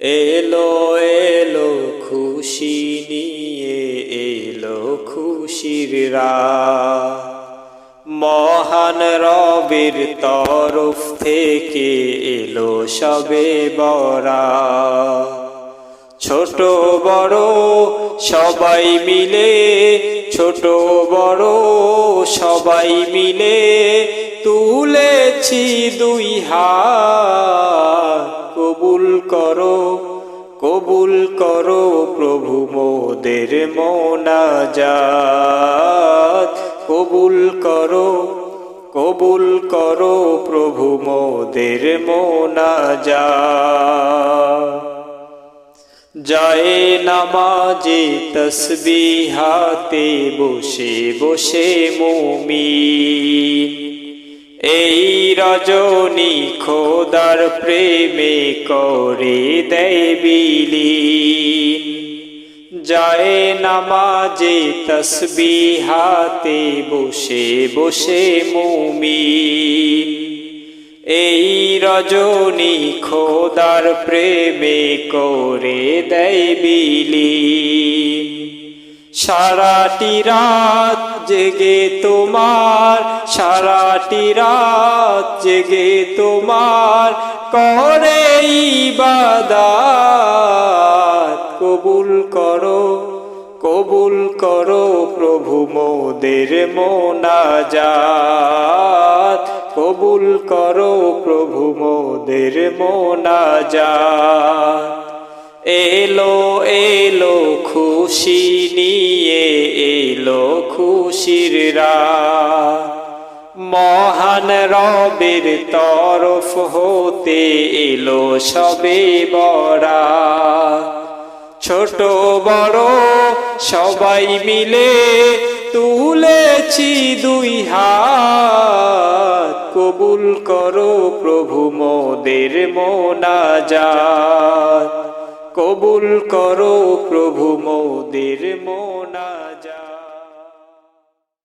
এলো এলো খুশি নিয়ে এলো খুশির রাত, মহান রবের তরফ থেকে এলো সবে বরাত। ছোট বড় সবাই মিলে, ছোট বড় সবাই মিলে তুলেছি দুই হাত। কবুল করো, কবুল করো প্রভু মোদের মোনাজাত। কবুল করো, কবুল করো প্রভু মোদের মোনাজাত। যায় নামাজে তসবিহাতে বসে বসে মুমিন, এই রজনী খোদার প্রেমে করে দেয় বিলীন। যায় নামাজে তসবিহাতে বসে বসে মুমিন, এই রজনী খোদার প্রেমে করে দেয় বিলীন। সারাটি রাত জেগে তোমার, সারাটি রাত জেগে তোমার করে ইবাদত। কবুল করো, কবুল করো প্রভু মোদের মোনাজাত। কবুল করো প্রভু মোদের মোনাজাত। এলো এলো খুশি নিয়ে এলো খুশির রাত, মহান রবের তরফ হতে এলো সবে বরাত। ছোট বড় সবাই মিলে তুলেছি দুই হাত। কবুল করো প্রভু মোদের মোনাজাত। কবুল করো প্রভু মোদের মোনাজাত।